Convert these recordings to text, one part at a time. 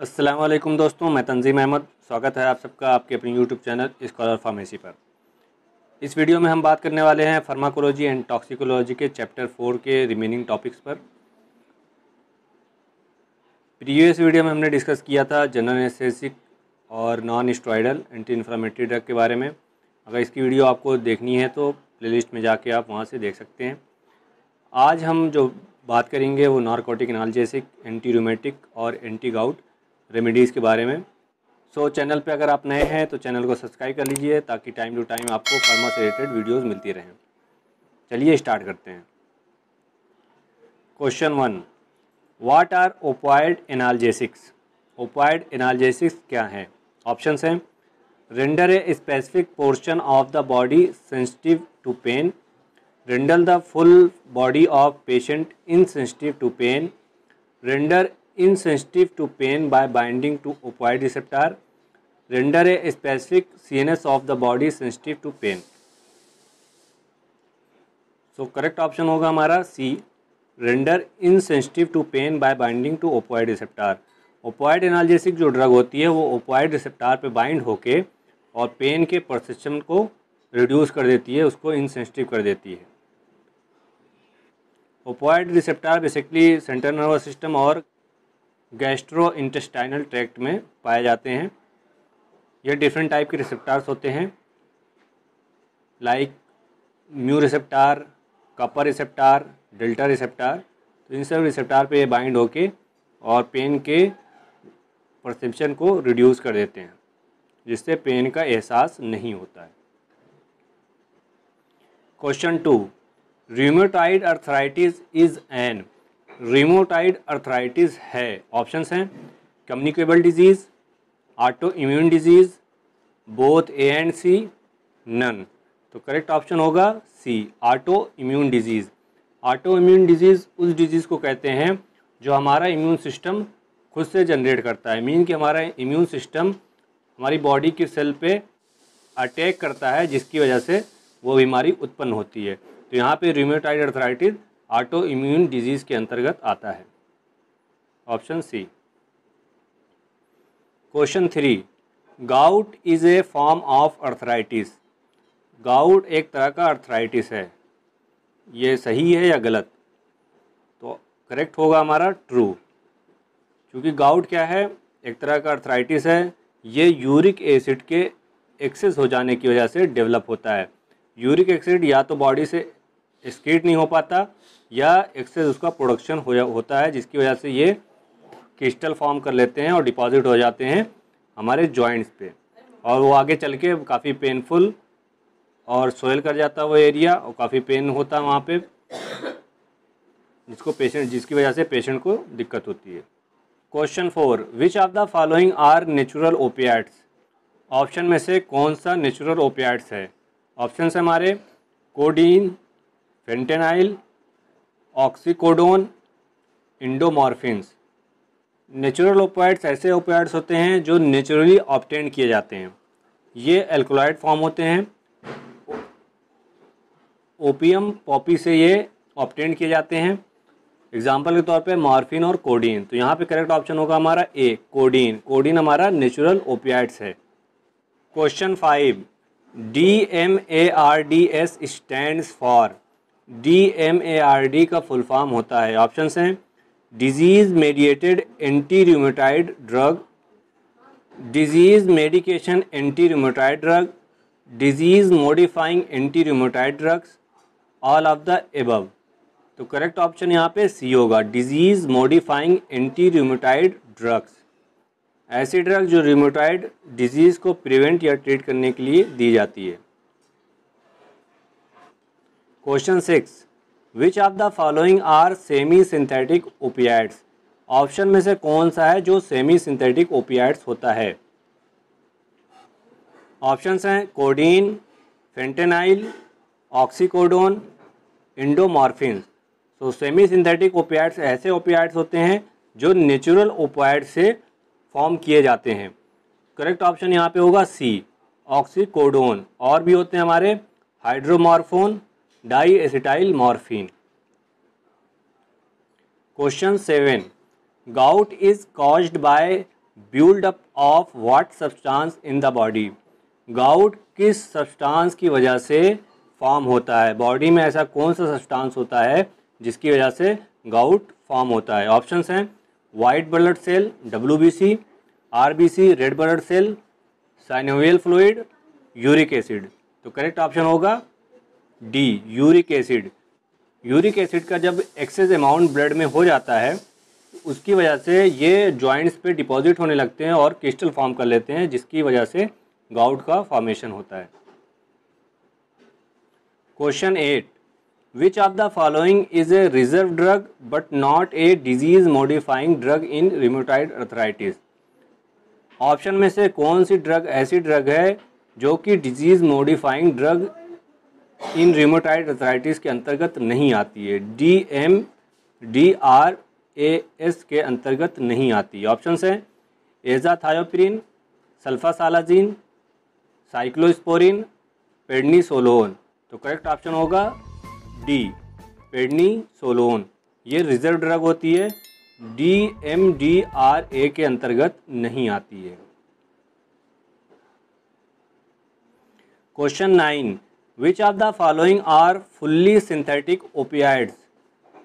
अस्सलाम वालेकुम दोस्तों, मैं तंजीम अहमद। स्वागत है आप सबका आपके अपने यूट्यूब चैनल स्कॉलर फार्मेसी पर। इस वीडियो में हम बात करने वाले हैं फार्माकोलॉजी एंड टॉक्सिकोलॉजी के चैप्टर 4 के रिमेनिंग टॉपिक्स पर। प्रीवियस वीडियो में हमने डिस्कस किया था जनरल एनेस्थेसिक और non steroidal anti inflammatory drug के बारे में। अगर इसकी वीडियो आपको देखनी है तो प्लेलिस्ट में जाके आप वहाँ से देख सकते हैं। आज हम जो बात करेंगे वो नारकोटिक एनाल्जेसिक, एंटी रूमेटिक और एंटी गाउट रेमेडीज़ के बारे में। चैनल पे अगर आप नए हैं तो चैनल को सब्सक्राइब कर लीजिए ताकि टाइम टू टाइम आपको फार्मा से रिलेटेड वीडियोस मिलती रहें। चलिए स्टार्ट करते हैं। Question 1, what are opioid analgesics? Opioid analgesics क्या हैं? ऑप्शंस हैं render a specific portion of the body sensitive to pain, render the full body of patient insensitive to pain, render insensitive to pain by binding to opioid receptor, render a specific CNS of the body sensitive to pain। So correct option होगा हमारा C, render insensitive to pain by binding to opioid receptor. Opioid analgesic जो drug होती है वो opioid receptor पे bind होके और pen के परसेप्शन को रिड्यूस कर देती है, उसको इनसेंसिटिव कर देती है। Opioid receptor basically central nervous system और गैस्ट्रो इंटेस्टाइनल ट्रैक्ट में पाए जाते हैं। ये डिफरेंट टाइप के रिसेप्टर्स होते हैं, like mu receptor, kappa receptor, delta receptor. तो इन सब रिसेप्टर पे ये बाइंड होके और पेन के परसेप्शन को रिड्यूस कर देते हैं, जिससे पेन का एहसास नहीं होता है। Question 2, rheumatoid arthritis is an. Rheumatoid arthritis है, ऑप्शंस हैं communicable disease, auto immune disease, both A and C, none. तो करेक्ट ऑप्शन होगा C, auto immune disease. Auto immune disease उस डिजीज़ को कहते हैं जो हमारा इम्यून सिस्टम खुद से जनरेट करता है। मीन कि हमारा इम्यून सिस्टम हमारी बॉडी के सेल पे अटैक करता है, जिसकी वजह से वो बीमारी उत्पन्न होती है। तो यहाँ पे rheumatoid arthritis auto immune disease के अंतर्गत आता है, option C. Question 3, gout is a form of arthritis. Gout एक तरह का अर्थराइटिस है, ये सही है या गलत? तो करेक्ट होगा हमारा ट्रू, क्योंकि गाउट क्या है, एक तरह का अर्थराइटिस है। ये यूरिक एसिड के एक्सेस हो जाने की वजह से डेवलप होता है। यूरिक एसिड या तो बॉडी से एक्सक्रीट नहीं हो पाता या एक्सेस उसका प्रोडक्शन होता है, जिसकी वजह से ये क्रिस्टल फॉर्म कर लेते हैं और डिपॉजिट हो जाते हैं हमारे जॉइंट्स पे, और वो आगे चल के काफ़ी पेनफुल और सोयल कर जाता है वो एरिया, और काफ़ी पेन होता है वहाँ पे, जिसकी वजह से पेशेंट को दिक्कत होती है। Question 4, which of the following are natural opiates? Option में से कौन सा नेचुरल ओपिएट्स है? ऑप्शन है हमारे codeine, fentanyl, oxycodone, endomorphins. Natural opiates ऐसे ओपिएट्स होते हैं जो नेचुरली ऑब्टेन किए जाते हैं। ये एल्कोलॉइड फॉर्म होते हैं, ओपियम पॉपी से ये ऑब्टेन किए जाते हैं। एग्जाम्पल के तौर पे मॉर्फिन और कोडीन। तो यहाँ पे करेक्ट ऑप्शन होगा हमारा ए, कोडीन। कोडीन हमारा नेचुरल ओपिएट्स है। Question 5, DMARDS stands for. DMARD का फुल फॉर्म होता है, ऑप्शंस हैं disease mediated anti rheumatoid drug, disease medication anti rheumatoid drug, disease modifying anti rheumatoid drugs, all of the above. तो correct option यहाँ पे सी होगा, disease modifying anti rheumatoid drugs. ऐसी drug जो रूमेटॉइड डिजीज़ को प्रिवेंट या treat करने के लिए दी जाती है। Question 6, which of the following are semi synthetic opiates? Option में से कौन सा है जो सेमी सिंथेटिक ओपिएट्स होता है? ऑप्शंस हैं कोडीन, फेंटेनाइल, ऑक्सीकोडोन, इंडोमॉर्फिन। तो सेमी सिंथेटिक ओपिएट्स ऐसे ओपिएट्स होते हैं जो नेचुरल ओपिएट से फॉर्म किए जाते हैं। करेक्ट ऑप्शन यहाँ पे होगा सी, ऑक्सीकोडोन। और भी होते हैं हमारे hydromorphone, diacetyl morphine. Question 7, gout is caused by build up of what substance in the body? Gout किस सब्सटेंस की वजह से फॉर्म होता है? बॉडी में ऐसा कौन सा सब्सटेंस होता है जिसकी वजह से गाउट फॉर्म होता है? ऑप्शंस हैं white blood cell WBC, RBC red blood cell, synovial fluid, uric acid. तो करेक्ट ऑप्शन होगा D, uric acid. Uric acid का जब एक्सेस अमाउंट ब्लड में हो जाता है उसकी वजह से ये जॉइंट्स पे डिपॉजिट होने लगते हैं और क्रिस्टल फॉर्म कर लेते हैं, जिसकी वजह से गाउट का फॉर्मेशन होता है। Question 8, which of the following is a reserve drug but not a disease modifying drug in rheumatoid arthritis? Option में से कौन सी ड्रग ऐसी ड्रग है जो कि disease modifying drug in rheumatoid arthritis के अंतर्गत नहीं आती है? DMDRAS के अंतर्गत नहीं आती। ऑप्शंस हैं एजाथायोप्रिन, सल्फासालाजिन, साइक्लोस्पोरिन, पेडनीसोलोन। तो करेक्ट ऑप्शन होगा डी, पेडनीसोलोन। ये रिजर्व ड्रग होती है, DMDRA के अंतर्गत नहीं आती है। Question 9, which of the following are fully synthetic opioids?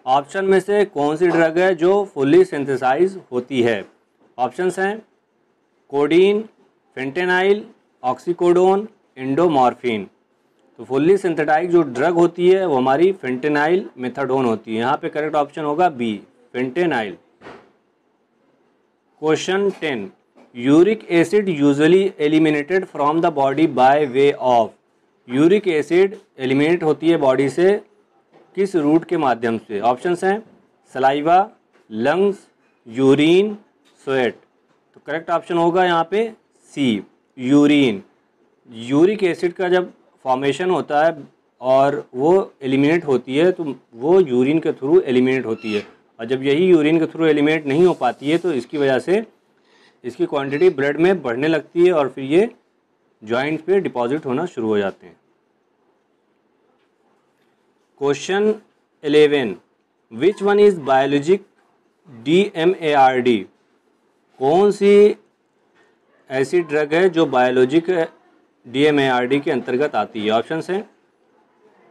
Option में से कौन सी ड्रग है जो फुल्ली सिंथेसाइज होती है? ऑप्शंस हैं कोडीन, फेंटेनाइल, ऑक्सीकोडोन, इंडोमॉर्फिन। तो फुल्ली सिंथेटाइज जो ड्रग होती है वो हमारी फेंटेनाइल मेथाडोन होती है। यहाँ पे करेक्ट ऑप्शन होगा B, fentanyl. Question 10, uric acid usually eliminated from the body by way of? Uric acid eliminate होती है बॉडी से किस रूट के माध्यम से? ऑप्शंस हैं सलाइवा, लंग्स, यूरिन, स्वेट। तो करेक्ट ऑप्शन होगा यहाँ पे सी, यूरिन। यूरिक एसिड का जब फॉर्मेशन होता है और वो एलिमिनेट होती है तो वो यूरिन के थ्रू एलिमिनेट होती है, और जब यही यूरिन के थ्रू एलिमिनेट नहीं हो पाती है तो इसकी वजह से इसकी क्वांटिटी ब्लड में बढ़ने लगती है और फिर ये जॉइंट पे डिपॉजिट होना शुरू हो जाते हैं। Question 11, which one is biologic DMARD? कौन सी ऐसी ड्रग है जो बायोलॉजिक DMARD के अंतर्गत आती है? ऑप्शंस हैं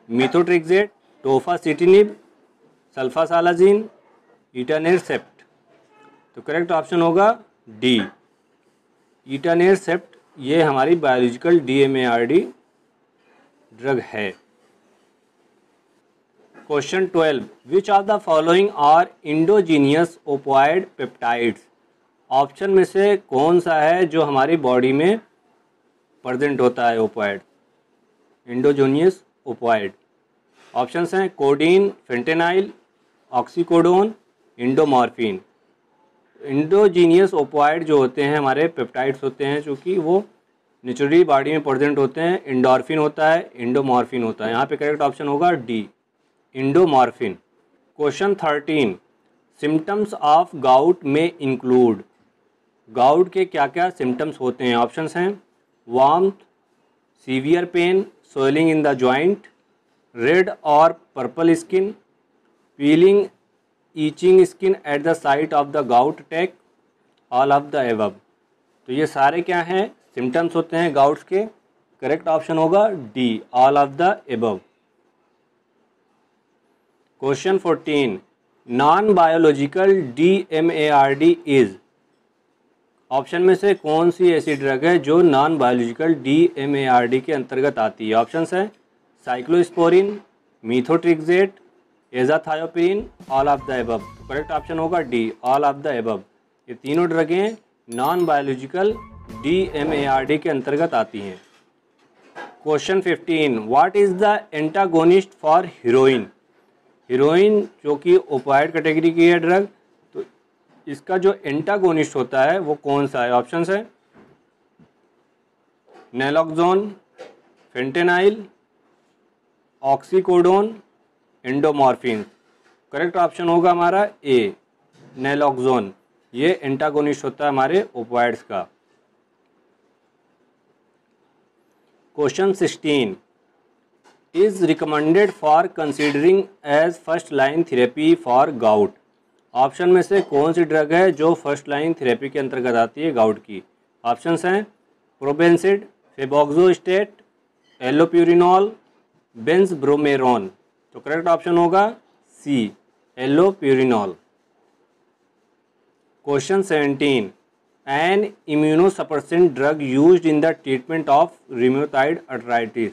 मीथोट्रिक्सेट, टोफासिटिनिब, सल्फासालाजिन, इटानेरसेप्ट। तो करेक्ट ऑप्शन होगा डी, इटानेरसेप्ट। ये हमारी बायोलॉजिकल DMARD ड्रग है। Question 12, which of the following are indogenous opioid peptides? Option में से कौन सा है जो हमारी बॉडी में प्रेजेंट होता है ओपियाइड, इंडोजीनियस ओपियाइड? ऑप्शंस हैं codeine, fentanyl, oxycodone, endomorphin. Endogenous opioid जो होते हैं हमारे पेप्टाइड्स होते हैं जो कि वो नेचुरली बॉडी में प्रेजेंट होते हैं। इंडोर्फिन होता है, इंडोमॉर्फिन होता है। यहाँ पे करेक्ट ऑप्शन होगा D, endomorphin. Question 13, symptoms of gout में इंक्लूड? गाउट के क्या क्या सिम्टम्स होते हैं? ऑप्शंस हैं warmth, severe pain, swelling in the joint, red और purple skin, peeling, itching skin at the site of the gout attack, all of the above. तो ये सारे क्या हैं? सिम्टम्स होते हैं गाउट्स के। करेक्ट ऑप्शन होगा D, all of the above. Question 14, non biological DMARD is? Option में से कौन सी ऐसी ड्रग है जो नॉन बायोलॉजिकल DMARD के अंतर्गत आती है? ऑप्शंस हैं cyclosporine, methotrexate, azathioprine, all of the above. तो करेक्ट ऑप्शन होगा D, all of the above. ये तीनों ड्रगें नॉन बायोलॉजिकल DMARD के अंतर्गत आती हैं। Question 15, what is the antagonist for heroine? Heroine जो कि ओपियाइड कैटेगरी की है ड्रग, तो इसका जो एंटागोनिस्ट होता है वो कौन सा है? ऑप्शंस है naloxone, fentanyl, oxycodone, endomorphin. Correct option होगा हमारा ए, नैलोक्सोन। ये एंटागोनिस्ट होता है हमारे ओपियाइड्स का। Question 16, is recommended for considering as first line therapy for gout? Option में से कौन सी ड्रग है जो फर्स्ट लाइन थेरेपी के अंतर्गत आती है गाउट की? ऑप्शंस हैं प्रोबेंसिड, फेबोक्सोस्टेट, एलोप्यूरिनॉल, बेंजब्रोमेरॉन। तो करेक्ट ऑप्शन होगा C, allopurinol. Question 17, an immunosuppressant drug used in the treatment of rheumatoid arthritis.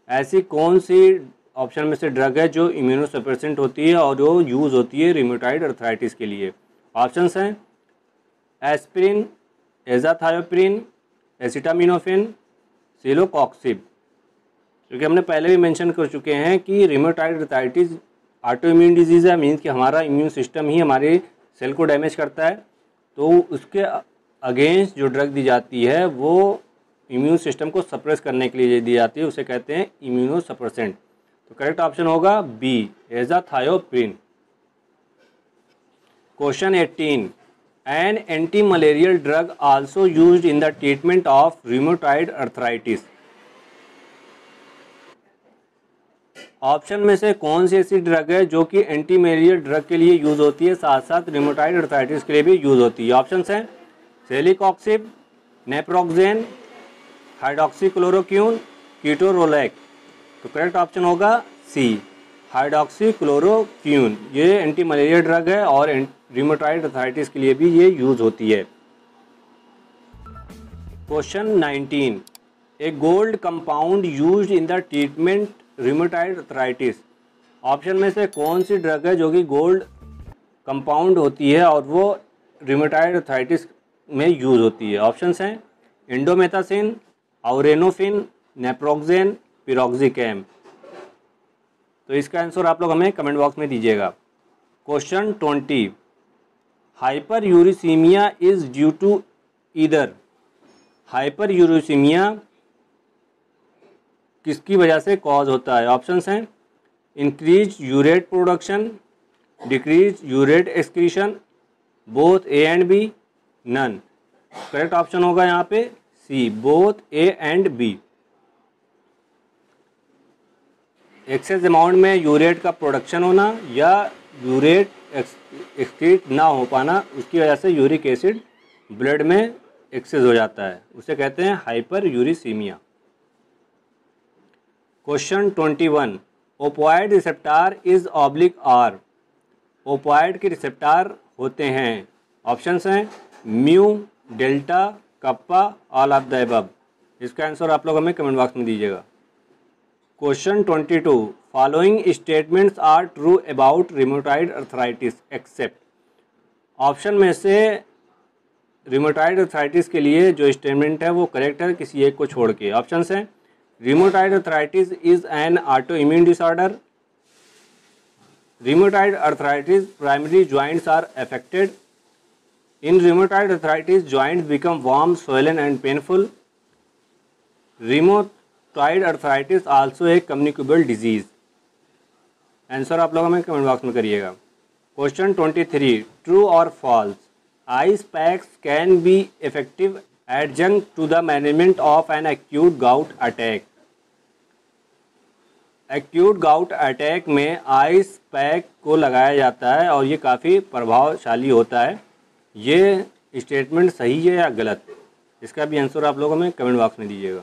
ऐसी कौन सी ऑप्शन में से ड्रग है जो इम्यूनोसप्रेसेंट होती है और जो यूज़ होती है रिम्यूटाइड अर्थराइटिस के लिए? ऑप्शंस हैं एस्पिरिन, एजाथायोप्रिन, एसिटामिनोफेन, सिलोकॉक्सिब। क्योंकि हमने पहले भी मेंशन कर चुके हैं कि रिम्यूटाइड अर्थराइटिस ऑटो इम्यून डिजीज़ है, मीन्स कि हमारा इम्यून सिस्टम ही हमारे सेल को डैमेज करता है। तो उसके अगेंस्ट जो ड्रग दी जाती है वो इम्यून सिस्टम को सप्रेस करने के लिए दी जाती है, उसे कहते हैं इम्यूनोसप्रेसेंट। तो करेक्ट ऑप्शन होगा B, azathioprine. Question 18, an anti malarial drug also used in the treatment of rheumatoid arthritis. Option में से कौन सी ऐसी ड्रग है जो कि एंटी मलेरियल ड्रग के लिए यूज़ होती है, साथ साथ रिम्यूटाइड अर्थराइटिस के लिए भी यूज़ होती है? ऑप्शंस हैं सेलिकॉक्सिब, नेप्रोक्सेन, हाइड्रॉक्सीक्लोरोक्विन, कीटोरोलैक। तो करेक्ट ऑप्शन होगा सी, हाइड्रॉक्सीक्लोरोक्विन। ये एंटी मलेरिया ड्रग है और रिम्यूटाइड अर्थराइटिस के लिए भी ये यूज़ होती है। Question 19, a gold compound used in the treatment rheumatoid arthritis. Option में से कौन सी ड्रग है जो कि गोल्ड कंपाउंड होती है और वो रिम्यूटाइड अर्थराइटिस में यूज़ होती है? ऑप्शंस हैं इंडोमेथासिन, ऑरेनोफिन, नेप्रोक्सेन, पिरोक्सिकैम। तो इसका आंसर आप लोग हमें कमेंट बॉक्स में दीजिएगा। Question 20, hyperuricemia is due to either. Hyperuricemia किसकी वजह से कॉज होता है? ऑप्शंस हैं increase urate production, decrease urate excretion, both A and B, none. Correct option होगा यहाँ पे C, both A and B. Excess amount में यूरेट का प्रोडक्शन होना या यूरेट एक्सक्रीट ना हो पाना, उसकी वजह से यूरिक एसिड ब्लड में एक्सेस हो जाता है, उसे कहते हैं hyperuricemia. Question 21, opioid receptor is oblique are. Opioid के रिसेप्टार होते हैं, ऑप्शंस हैं mu, delta, kappa, all of the above. इसका आंसर आप लोग हमें कमेंट बॉक्स में दीजिएगा। Question 22, following statements are true about rheumatoid arthritis except. Option में से रिम्यूटाइड अर्थराइटिस के लिए जो स्टेटमेंट है वो करेक्ट है किसी एक को छोड़ के। ऑप्शंस हैं rheumatoid arthritis is an autoimmune disorder, rheumatoid arthritis primary joints are affected, in rheumatoid arthritis joints become warm, swollen and painful, rheumatoid arthritis also a communicable disease. Answer आप लोग हमें कमेंट बॉक्स में करिएगा। Question 23, true और false, ice packs can be effective adjunct to the management of an acute gout attack. Acute gout attack में ice pack को लगाया जाता है और ये काफ़ी प्रभावशाली होता है। ये स्टेटमेंट सही है या गलत? इसका भी आंसर आप लोग हमें कमेंट बॉक्स में दीजिएगा।